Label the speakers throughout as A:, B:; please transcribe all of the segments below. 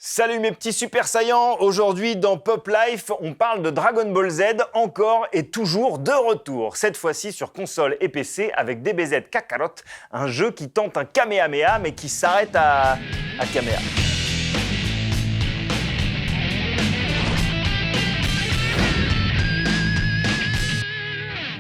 A: Salut mes petits super saillants, aujourd'hui dans Pop Life, on parle de Dragon Ball Z encore et toujours de retour. Cette fois-ci sur console et PC avec DBZ Kakarot, un jeu qui tente un Kamehameha mais qui s'arrête à Kamea.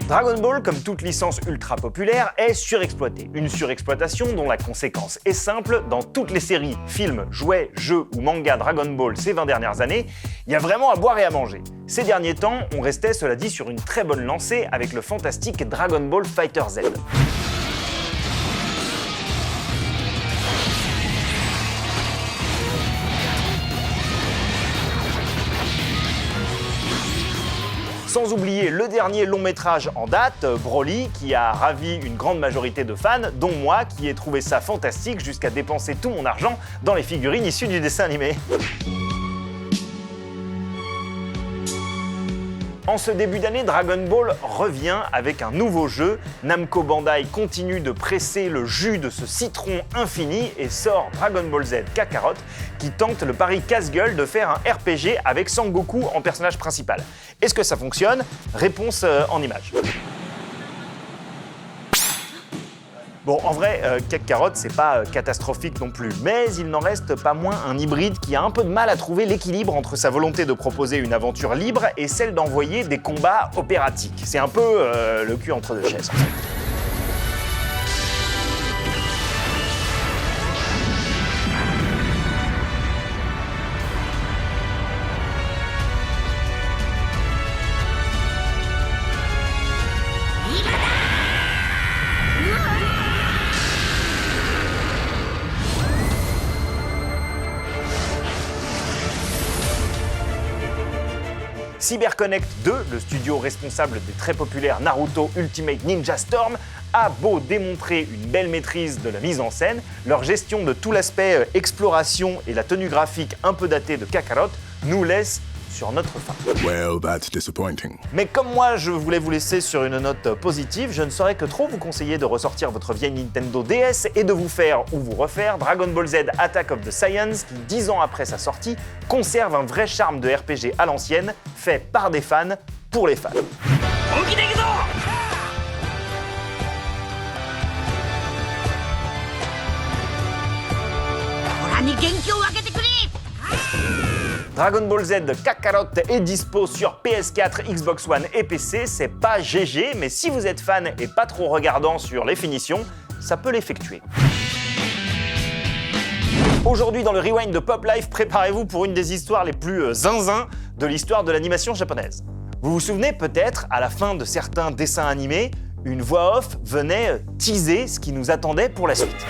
A: Dragon Ball, comme toute licence ultra populaire, est surexploitée. Une surexploitation dont la conséquence est simple, dans toutes les séries, films, jouets, jeux ou mangas Dragon Ball ces 20 dernières années, il y a vraiment à boire et à manger. Ces derniers temps, on restait, cela dit, sur une très bonne lancée avec le fantastique Dragon Ball FighterZ. Sans oublier le dernier long métrage en date, Broly, qui a ravi une grande majorité de fans, dont moi, qui ai trouvé ça fantastique jusqu'à dépenser tout mon argent dans les figurines issues du dessin animé. En ce début d'année, Dragon Ball revient avec un nouveau jeu. Namco Bandai continue de presser le jus de ce citron infini et sort Dragon Ball Z Kakarot, qui tente le pari casse-gueule de faire un RPG avec Sangoku en personnage principal. Est-ce que ça fonctionne? Réponse en images. Bon, en vrai, Kakarot, c'est pas catastrophique non plus, mais il n'en reste pas moins un hybride qui a un peu de mal à trouver l'équilibre entre sa volonté de proposer une aventure libre et celle d'envoyer des combats opératiques. C'est un peu le cul entre deux chaises, en fait. CyberConnect 2, le studio responsable des très populaires Naruto Ultimate Ninja Storm, a beau démontrer une belle maîtrise de la mise en scène, leur gestion de tout l'aspect exploration et la tenue graphique un peu datée de Kakarot nous laisse sur notre faim.
B: Well, that's disappointing.
A: Mais comme moi je voulais vous laisser sur une note positive, je ne saurais que trop vous conseiller de ressortir votre vieille Nintendo DS et de vous faire ou vous refaire Dragon Ball Z Attack of the Saiyans qui, 10 ans après sa sortie, conserve un vrai charme de RPG à l'ancienne, fait par des fans, pour les fans. Dragon Ball Z Kakarot est dispo sur PS4, Xbox One et PC, c'est pas GG, mais si vous êtes fan et pas trop regardant sur les finitions, ça peut l'effectuer. Aujourd'hui dans le Rewind de Pop Life, préparez-vous pour une des histoires les plus zinzin de l'histoire de l'animation japonaise. Vous vous souvenez peut-être, à la fin de certains dessins animés, une voix off venait teaser ce qui nous attendait pour la suite.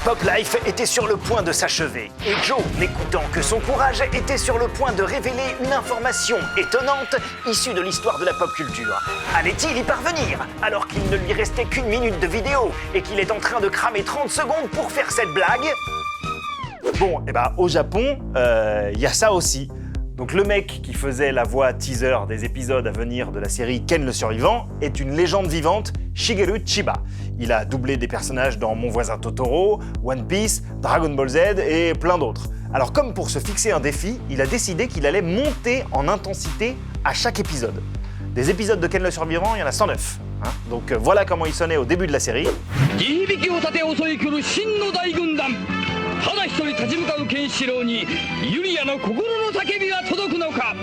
A: Pop Life était sur le point de s'achever, et Joe, n'écoutant que son courage, était sur le point de révéler une information étonnante issue de l'histoire de la pop culture. Allait-il y parvenir, alors qu'il ne lui restait qu'une minute de vidéo, et qu'il est en train de cramer 30 secondes pour faire cette blague? Bon, et bah au Japon, y a ça aussi. Donc le mec qui faisait la voix teaser des épisodes à venir de la série Ken le Survivant est une légende vivante, Shigeru Chiba. Il a doublé des personnages dans Mon voisin Totoro, One Piece, Dragon Ball Z et plein d'autres. Alors comme pour se fixer un défi, il a décidé qu'il allait monter en intensité à chaque épisode. Des épisodes de Ken le Survivant, il y en a 109. Hein. Donc voilà comment il sonnait au début de la série.
C: ただ一人立ち向かうケンシロウにユリアの心の叫びは届くのか。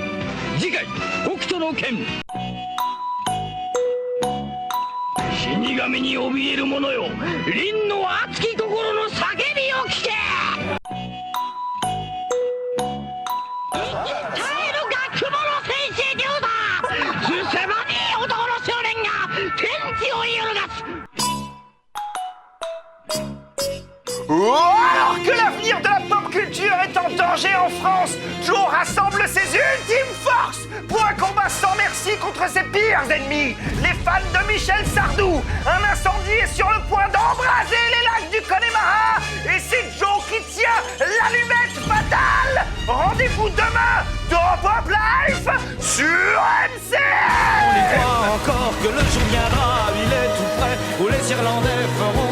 C: 次回北斗の拳。死神に怯える者よ、凛の熱き心の叫びを聞け。耐える学部の先生デューだ。すせまねえ男の少年が天地を揺るがす。
A: Oh, alors que l'avenir de la pop culture est en danger en France, Joe rassemble ses ultimes forces pour un combat sans merci contre ses pires ennemis, les fans de Michel Sardou. Un incendie est sur le point d'embraser les lacs du Connemara et c'est Joe qui tient l'allumette fatale. Rendez-vous demain dans Pop Life sur MC.
D: On y croit encore que le jour viendra, il est tout près, où les Irlandais feront